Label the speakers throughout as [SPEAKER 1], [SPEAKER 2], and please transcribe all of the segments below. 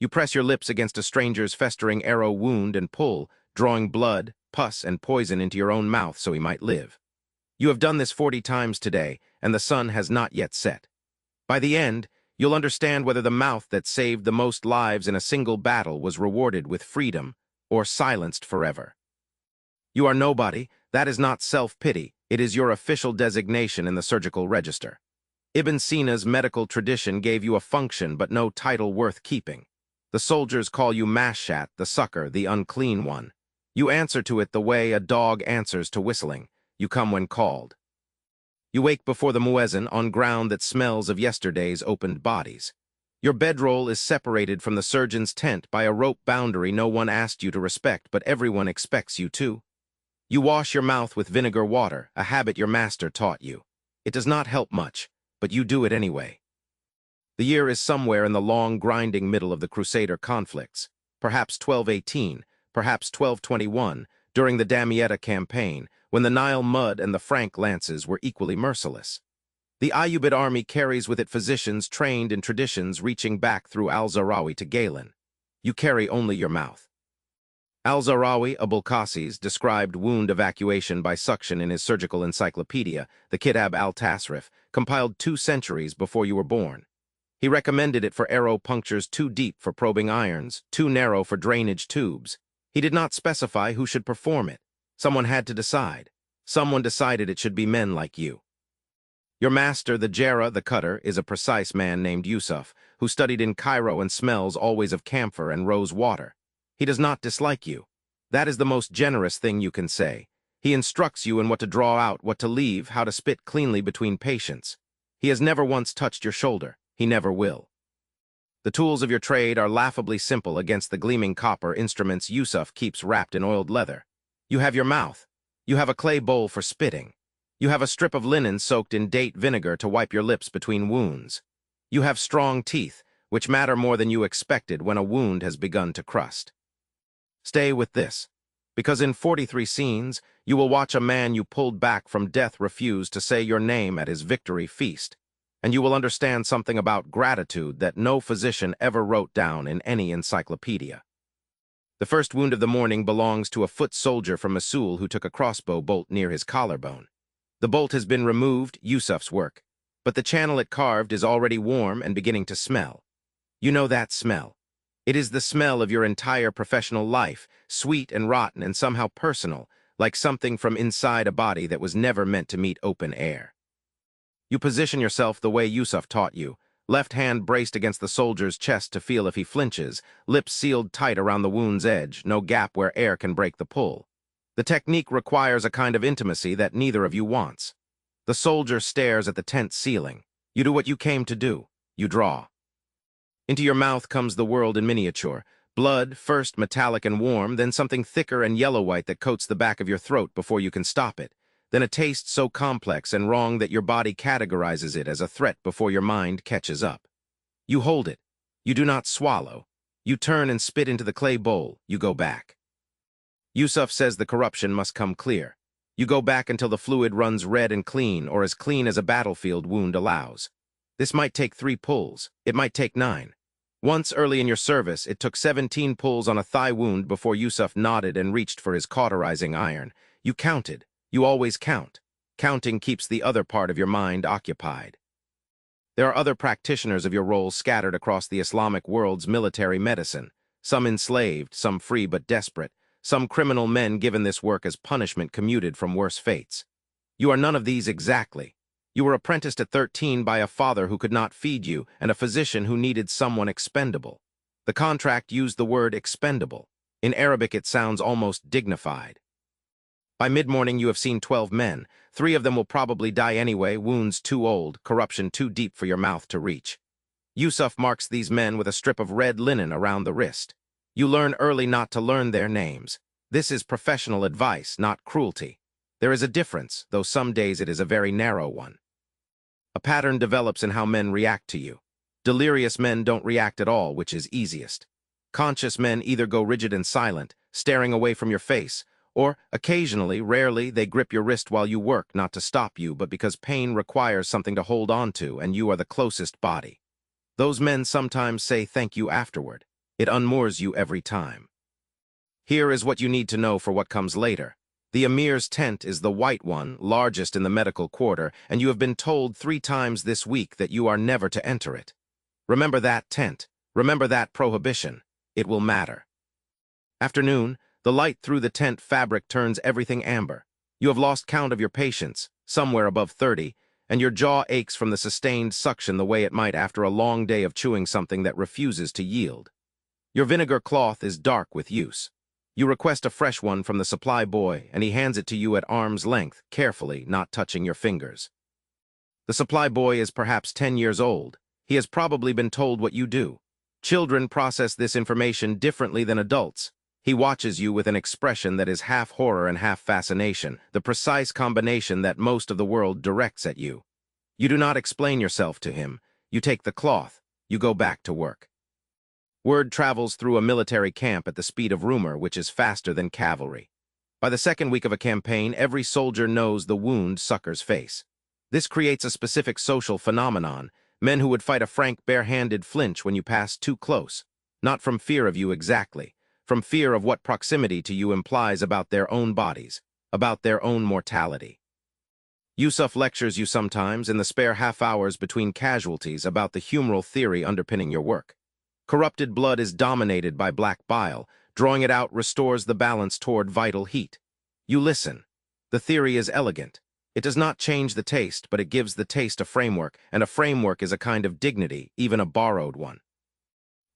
[SPEAKER 1] You press your lips against a stranger's festering arrow wound and pull, drawing blood, pus, and poison into your own mouth so he might live. You have done this 40 times today, and the sun has not yet set. By the end, you'll understand whether the mouth that saved the most lives in a single battle was rewarded with freedom or silenced forever. You are nobody. That is not self-pity. It is your official designation in the surgical register. Ibn Sina's medical tradition gave you a function but no title worth keeping. The soldiers call you Mashat, the sucker, the unclean one. You answer to it the way a dog answers to whistling. You come when called. You wake before the muezzin on ground that smells of yesterday's opened bodies. Your bedroll is separated from the surgeon's tent by a rope boundary no one asked you to respect, but everyone expects you to. You wash your mouth with vinegar water, a habit your master taught you. It does not help much, but you do it anyway. The year is somewhere in the long, grinding middle of the Crusader conflicts, perhaps 1218, perhaps 1221, during the Damietta campaign, when the Nile mud and the Frank lances were equally merciless. The Ayyubid army carries with it physicians trained in traditions reaching back through al-Zahrawi to Galen. You carry only your mouth. Al-Zahrawi, Abul Qasis, described wound evacuation by suction in his surgical encyclopedia, the Kitab al-Tasrif, compiled 2 centuries before you were born. He recommended it for arrow punctures too deep for probing irons, too narrow for drainage tubes. He did not specify who should perform it. Someone had to decide. Someone decided it should be men like you. Your master, the Jarrah, the cutter, is a precise man named Yusuf, who studied in Cairo and smells always of camphor and rose water. He does not dislike you. That is the most generous thing you can say. He instructs you in what to draw out, what to leave, how to spit cleanly between patients. He has never once touched your shoulder. He never will. The tools of your trade are laughably simple against the gleaming copper instruments Yusuf keeps wrapped in oiled leather. You have your mouth. You have a clay bowl for spitting. You have a strip of linen soaked in date vinegar to wipe your lips between wounds. You have strong teeth, which matter more than you expected when a wound has begun to crust. Stay with this, because in 43 scenes, you will watch a man you pulled back from death refuse to say your name at his victory feast, and you will understand something about gratitude that no physician ever wrote down in any encyclopedia. The first wound of the morning belongs to a foot soldier from Mosul who took a crossbow bolt near his collarbone. The bolt has been removed, Yusuf's work, but the channel it carved is already warm and beginning to smell. You know that smell. It is the smell of your entire professional life, sweet and rotten and somehow personal, like something from inside a body that was never meant to meet open air. You position yourself the way Yusuf taught you, left hand braced against the soldier's chest to feel if he flinches, lips sealed tight around the wound's edge, no gap where air can break the pull. The technique requires a kind of intimacy that neither of you wants. The soldier stares at the tent ceiling. You do what you came to do. You draw. Into your mouth comes the world in miniature. Blood, first metallic and warm, then something thicker and yellow-white that coats the back of your throat before you can stop it. Then a taste so complex and wrong that your body categorizes it as a threat before your mind catches up. You hold it. You do not swallow. You turn and spit into the clay bowl. You go back. Yusuf says the corruption must come clear. You go back until the fluid runs red and clean, or as clean as a battlefield wound allows. This might take 3 pulls. It might take 9. Once early in your service, it took 17 pulls on a thigh wound before Yusuf nodded and reached for his cauterizing iron. You counted. You always count. Counting keeps the other part of your mind occupied. There are other practitioners of your role scattered across the Islamic world's military medicine, some enslaved, some free but desperate, some criminal men given this work as punishment commuted from worse fates. You are none of these exactly. You were apprenticed at 13 by a father who could not feed you and a physician who needed someone expendable. The contract used the word expendable. In Arabic it sounds almost dignified. By mid-morning you have seen 12 men. 3 of them will probably die anyway, wounds too old, corruption too deep for your mouth to reach. Yusuf marks these men with a strip of red linen around the wrist. You learn early not to learn their names. This is professional advice, not cruelty. There is a difference, though some days it is a very narrow one. A pattern develops in how men react to you. Delirious men don't react at all, which is easiest. Conscious men either go rigid and silent, staring away from your face, or, occasionally, rarely, they grip your wrist while you work, not to stop you, but because pain requires something to hold on to, and you are the closest body. Those men sometimes say thank you afterward. It unmoors you every time. Here is what you need to know for what comes later. The Emir's tent is the white one, largest in the medical quarter, and you have been told 3 times this week that you are never to enter it. Remember that tent. Remember that prohibition. It will matter. Afternoon, the light through the tent fabric turns everything amber. You have lost count of your patients, somewhere above 30, and your jaw aches from the sustained suction the way it might after a long day of chewing something that refuses to yield. Your vinegar cloth is dark with use. You request a fresh one from the supply boy, and he hands it to you at arm's length, carefully, not touching your fingers. The supply boy is perhaps 10 years old. He has probably been told what you do. Children process this information differently than adults. He watches you with an expression that is half horror and half fascination, the precise combination that most of the world directs at you. You do not explain yourself to him. You take the cloth. You go back to work. Word travels through a military camp at the speed of rumor, which is faster than cavalry. By the second week of a campaign, every soldier knows the wound sucker's face. This creates a specific social phenomenon. Men who would fight a frank, bare-handed flinch when you pass too close. Not from fear of you exactly, from fear of what proximity to you implies about their own bodies, about their own mortality. Yusuf lectures you sometimes in the spare half hours between casualties about the humoral theory underpinning your work. Corrupted blood is dominated by black bile. Drawing it out restores the balance toward vital heat. You listen. The theory is elegant. It does not change the taste, but it gives the taste a framework, and a framework is a kind of dignity, even a borrowed one.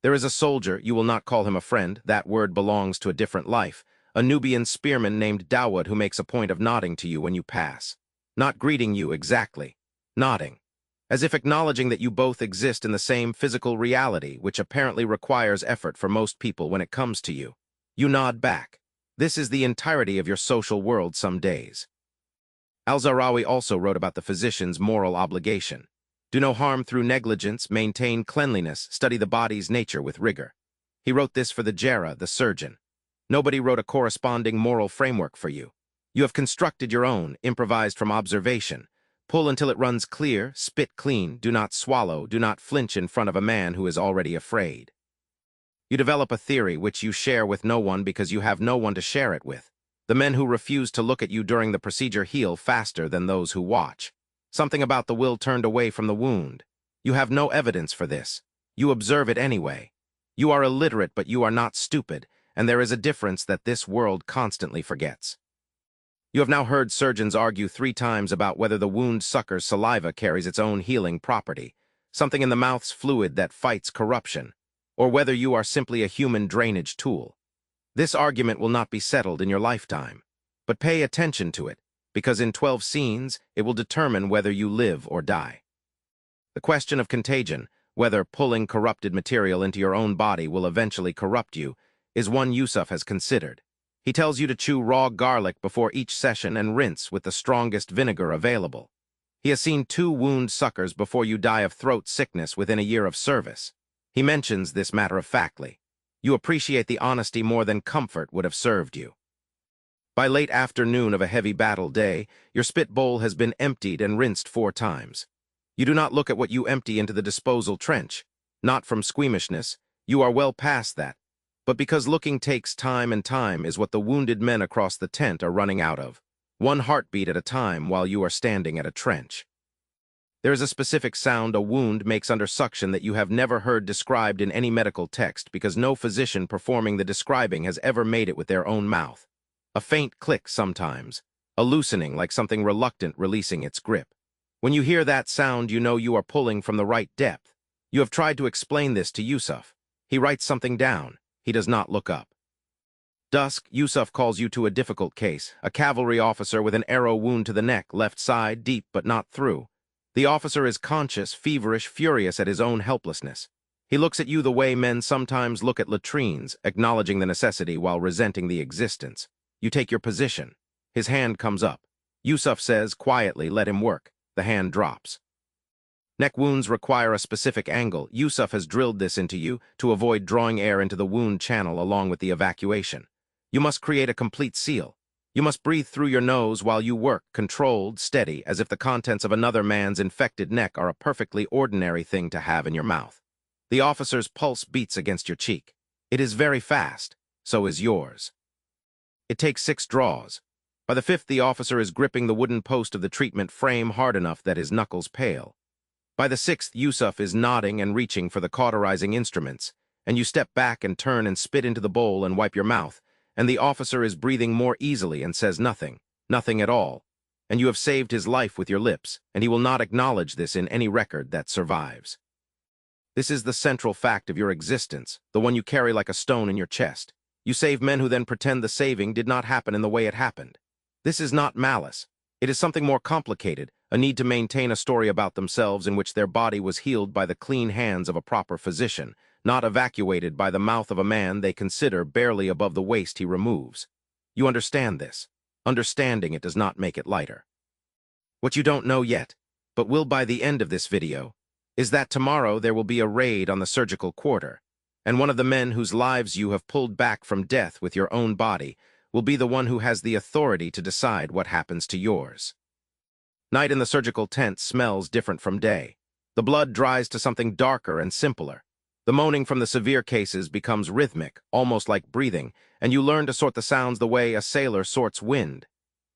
[SPEAKER 1] There is a soldier, you will not call him a friend, that word belongs to a different life, a Nubian spearman named Dawood who makes a point of nodding to you when you pass. Not greeting you exactly. Nodding. As if acknowledging that you both exist in the same physical reality, which apparently requires effort for most people when it comes to you. You nod back. This is the entirety of your social world some days. Al-Zahrawi also wrote about the physician's moral obligation. Do no harm through negligence, maintain cleanliness, study the body's nature with rigor. He wrote this for the Jarrah, the surgeon. Nobody wrote a corresponding moral framework for you. You have constructed your own, improvised from observation. Pull until it runs clear, spit clean, do not swallow, do not flinch in front of a man who is already afraid. You develop a theory which you share with no one because you have no one to share it with. The men who refuse to look at you during the procedure heal faster than those who watch. Something about the will turned away from the wound. You have no evidence for this. You observe it anyway. You are illiterate, but you are not stupid, and there is a difference that this world constantly forgets. You have now heard surgeons argue 3 times about whether the wound sucker's saliva carries its own healing property, something in the mouth's fluid that fights corruption, or whether you are simply a human drainage tool. This argument will not be settled in your lifetime, but pay attention to it, because in 12 scenes it will determine whether you live or die. The question of contagion, whether pulling corrupted material into your own body will eventually corrupt you, is one Yusuf has considered. He tells you to chew raw garlic before each session and rinse with the strongest vinegar available. He has seen 2 wound suckers before you die of throat sickness within a year of service. He mentions this matter-of-factly. You appreciate the honesty more than comfort would have served you. By late afternoon of a heavy battle day, your spit bowl has been emptied and rinsed 4 times. You do not look at what you empty into the disposal trench. Not from squeamishness. You are well past that. But because looking takes time, and time is what the wounded men across the tent are running out of. 1 heartbeat at a time while you are standing at a trench. There is a specific sound a wound makes under suction that you have never heard described in any medical text because no physician performing the describing has ever made it with their own mouth. A faint click sometimes, a loosening like something reluctant releasing its grip. When you hear that sound, you know you are pulling from the right depth. You have tried to explain this to Yusuf. He writes something down. He does not look up. Dusk, Yusuf calls you to a difficult case, a cavalry officer with an arrow wound to the neck, left side, deep but not through. The officer is conscious, feverish, furious at his own helplessness. He looks at you the way men sometimes look at latrines, acknowledging the necessity while resenting the existence. You take your position. His hand comes up. Yusuf says, quietly, let him work. The hand drops. Neck wounds require a specific angle. Yusuf has drilled this into you to avoid drawing air into the wound channel along with the evacuation. You must create a complete seal. You must breathe through your nose while you work, controlled, steady, as if the contents of another man's infected neck are a perfectly ordinary thing to have in your mouth. The officer's pulse beats against your cheek. It is very fast, so is yours. It takes 6 draws. By the 5th, the officer is gripping the wooden post of the treatment frame hard enough that his knuckles pale. By the 6th, Yusuf is nodding and reaching for the cauterizing instruments, and you step back and turn and spit into the bowl and wipe your mouth, and the officer is breathing more easily and says nothing, nothing at all, and you have saved his life with your lips, and he will not acknowledge this in any record that survives. This is the central fact of your existence, the one you carry like a stone in your chest. You save men who then pretend the saving did not happen in the way it happened. This is not malice. It is something more complicated, a need to maintain a story about themselves in which their body was healed by the clean hands of a proper physician, not evacuated by the mouth of a man they consider barely above the waist he removes. You understand this. Understanding it does not make it lighter. What you don't know yet, but will by the end of this video, is that tomorrow there will be a raid on the surgical quarter, and one of the men whose lives you have pulled back from death with your own body will be the one who has the authority to decide what happens to yours. Night in the surgical tent smells different from day. The blood dries to something darker and simpler. The moaning from the severe cases becomes rhythmic, almost like breathing, and you learn to sort the sounds the way a sailor sorts wind.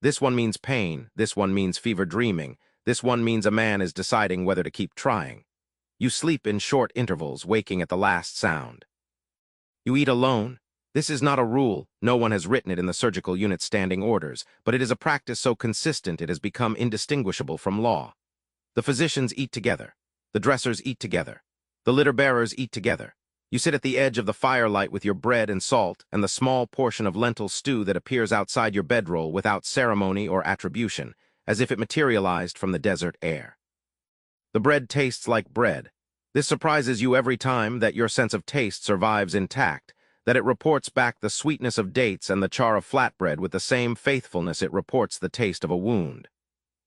[SPEAKER 1] This one means pain, this one means fever dreaming, this one means a man is deciding whether to keep trying. You sleep in short intervals, waking at the last sound. You eat alone. This is not a rule, no one has written it in the surgical unit's standing orders, but it is a practice so consistent it has become indistinguishable from law. The physicians eat together. The dressers eat together. The litter-bearers eat together. You sit at the edge of the firelight with your bread and salt and the small portion of lentil stew that appears outside your bedroll without ceremony or attribution, as if it materialized from the desert air. The bread tastes like bread. This surprises you every time that your sense of taste survives intact, that it reports back the sweetness of dates and the char of flatbread with the same faithfulness it reports the taste of a wound.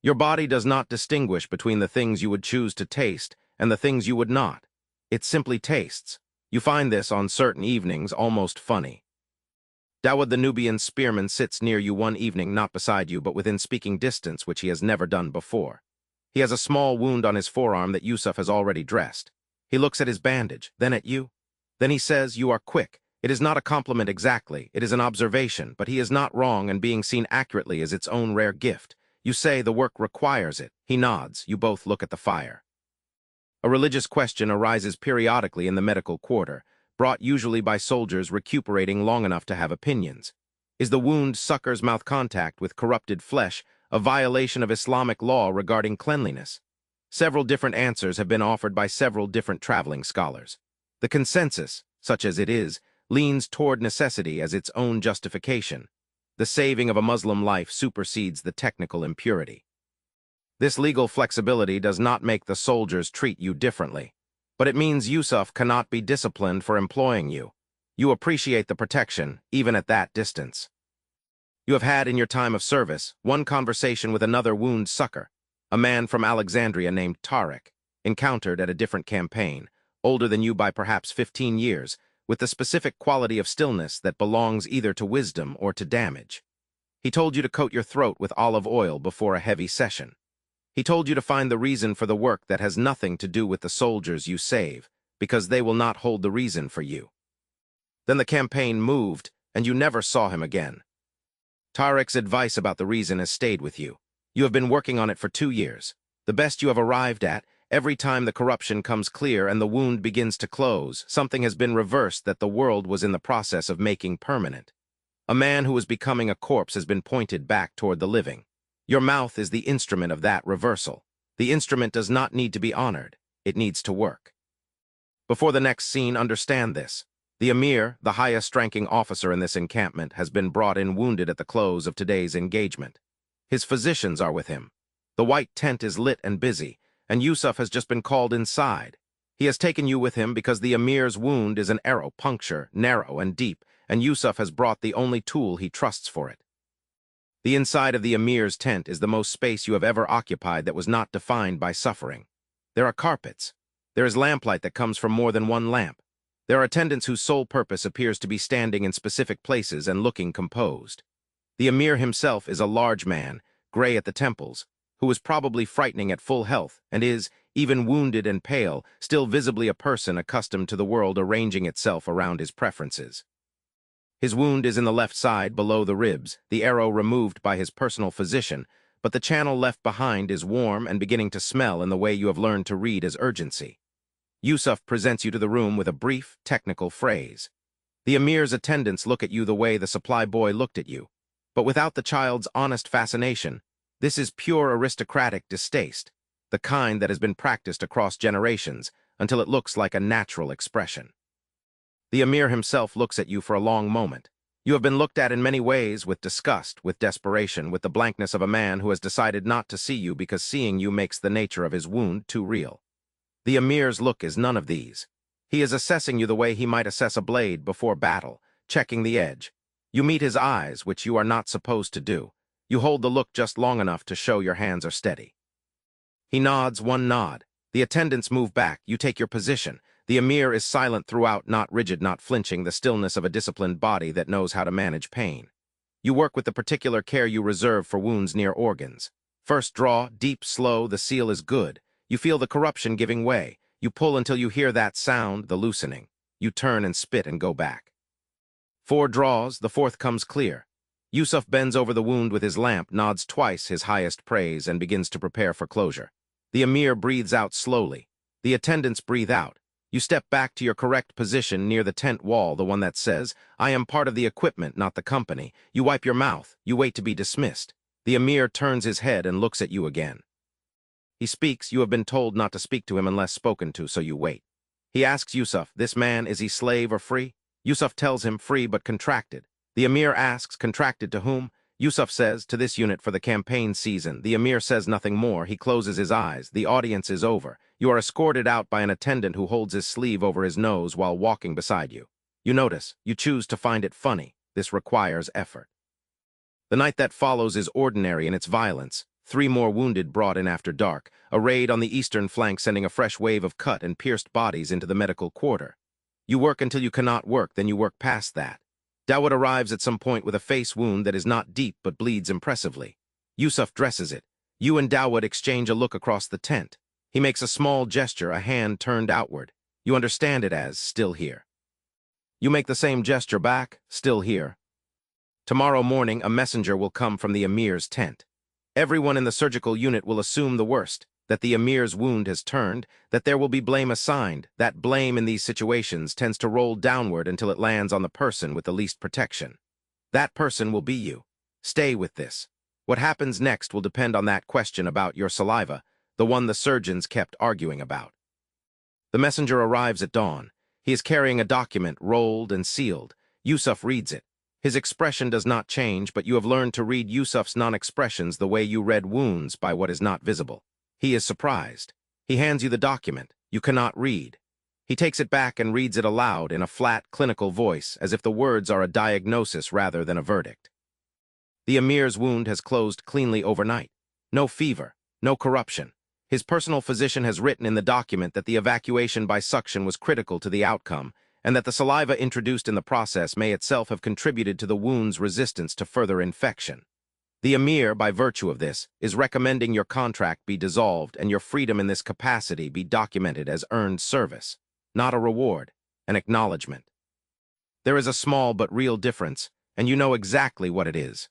[SPEAKER 1] Your body does not distinguish between the things you would choose to taste and the things you would not. It simply tastes. You find this on certain evenings almost funny. Dawood the Nubian spearman sits near you one evening, not beside you, but within speaking distance, which he has never done before. He has a small wound on his forearm that Yusuf has already dressed. He looks at his bandage, then at you. Then he says, "You are quick." It is not a compliment exactly, it is an observation, but he is not wrong, and being seen accurately is its own rare gift. You say the work requires it. He nods. You both look at the fire. A religious question arises periodically in the medical quarter, brought usually by soldiers recuperating long enough to have opinions. Is the wound sucker's mouth contact with corrupted flesh a violation of Islamic law regarding cleanliness? Several different answers have been offered by several different traveling scholars. The consensus, such as it is, leans toward necessity as its own justification. The saving of a Muslim life supersedes the technical impurity. This legal flexibility does not make the soldiers treat you differently, but it means Yusuf cannot be disciplined for employing you. You appreciate the protection, even at that distance. You have had in your time of service one conversation with another wound sucker, a man from Alexandria named Tariq, encountered at a different campaign, older than you by perhaps 15 years, with the specific quality of stillness that belongs either to wisdom or to damage. He told you to coat your throat with olive oil before a heavy session. He told you to find the reason for the work that has nothing to do with the soldiers you save, because they will not hold the reason for you. Then the campaign moved, and you never saw him again. Tariq's advice about the reason has stayed with you. You have been working on it for 2 years. The best you have arrived at, every time the corruption comes clear and the wound begins to close, something has been reversed that the world was in the process of making permanent. A man who was becoming a corpse has been pointed back toward the living. Your mouth is the instrument of that reversal. The instrument does not need to be honored. It needs to work. Before the next scene, understand this. The emir, the highest-ranking officer in this encampment, has been brought in wounded at the close of today's engagement. His physicians are with him. The white tent is lit and busy, and Yusuf has just been called inside. He has taken you with him because the emir's wound is an arrow puncture, narrow and deep, and Yusuf has brought the only tool he trusts for it. The inside of the emir's tent is the most space you have ever occupied that was not defined by suffering. There are carpets. There is lamplight that comes from more than one lamp. There are attendants whose sole purpose appears to be standing in specific places and looking composed. The emir himself is a large man, gray at the temples, who is probably frightening at full health and is, even wounded and pale, still visibly a person accustomed to the world arranging itself around his preferences. His wound is in the left side, below the ribs, the arrow removed by his personal physician, but the channel left behind is warm and beginning to smell in the way you have learned to read as urgency. Yusuf presents you to the room with a brief, technical phrase. The Emir's attendants look at you the way the supply boy looked at you, but without the child's honest fascination. This is pure aristocratic distaste, the kind that has been practiced across generations until it looks like a natural expression. The Emir himself looks at you for a long moment. You have been looked at in many ways, with disgust, with desperation, with the blankness of a man who has decided not to see you because seeing you makes the nature of his wound too real. The Emir's look is none of these. He is assessing you the way he might assess a blade before battle, checking the edge. You meet his eyes, which you are not supposed to do. You hold the look just long enough to show your hands are steady. He nods one nod. The attendants move back. You take your position. The Emir is silent throughout, not rigid, not flinching, the stillness of a disciplined body that knows how to manage pain. You work with the particular care you reserve for wounds near organs. First draw, deep, slow, the seal is good. You feel the corruption giving way. You pull until you hear that sound, the loosening. You turn and spit and go back. 4 draws, the 4th comes clear. Yusuf bends over the wound with his lamp, nods twice his highest praise, and begins to prepare for closure. The Emir breathes out slowly. The attendants breathe out. You step back to your correct position near the tent wall, the one that says, "I am part of the equipment, not the company." You wipe your mouth. You wait to be dismissed. The Emir turns his head and looks at you again. He speaks. You have been told not to speak to him unless spoken to, so you wait. He asks Yusuf, "This man, is he slave or free?" Yusuf tells him, "Free but contracted." The Emir asks, "Contracted to whom?" Yusuf says, "To this unit for the campaign season." The Emir says nothing more. He closes his eyes. The audience is over. You are escorted out by an attendant who holds his sleeve over his nose while walking beside you. You notice. You choose to find it funny. This requires effort. The night that follows is ordinary in its violence. 3 more wounded brought in after dark. A raid on the eastern flank sending a fresh wave of cut and pierced bodies into the medical quarter. You work until you cannot work, then you work past that. Dawood arrives at some point with a face wound that is not deep but bleeds impressively. Yusuf dresses it. You and Dawood exchange a look across the tent. He makes a small gesture, a hand turned outward. You understand it as, "Still here." You make the same gesture back, "Still here." Tomorrow morning, a messenger will come from the Emir's tent. Everyone in the surgical unit will assume the worst, that the Emir's wound has turned, that there will be blame assigned. That blame in these situations tends to roll downward until it lands on the person with the least protection. That person will be you. Stay with this. What happens next will depend on that question about your saliva, the one the surgeons kept arguing about. The messenger arrives at dawn. He is carrying a document, rolled and sealed. Yusuf reads it. His expression does not change, but you have learned to read Yusuf's non-expressions the way you read wounds, by what is not visible. He is surprised. He hands you the document. You cannot read. He takes it back and reads it aloud in a flat, clinical voice, as if the words are a diagnosis rather than a verdict. The Emir's wound has closed cleanly overnight. No fever, no corruption. His personal physician has written in the document that the evacuation by suction was critical to the outcome, and that the saliva introduced in the process may itself have contributed to the wound's resistance to further infection. The Emir, by virtue of this, is recommending your contract be dissolved and your freedom in this capacity be documented as earned service, not a reward, an acknowledgement. There is a small but real difference, and you know exactly what it is.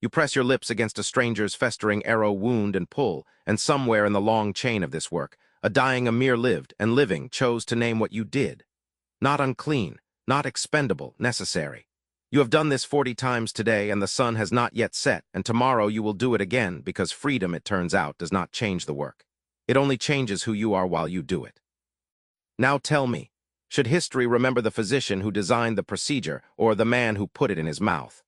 [SPEAKER 1] You press your lips against a stranger's festering arrow wound and pull, and somewhere in the long chain of this work, a dying Emir lived, and living chose to name what you did. Not unclean, not expendable, necessary. You have done this 40 times today, and the sun has not yet set, and tomorrow you will do it again, because freedom, it turns out, does not change the work. It only changes who you are while you do it. Now tell me, should history remember the physician who designed the procedure, or the man who put it in his mouth?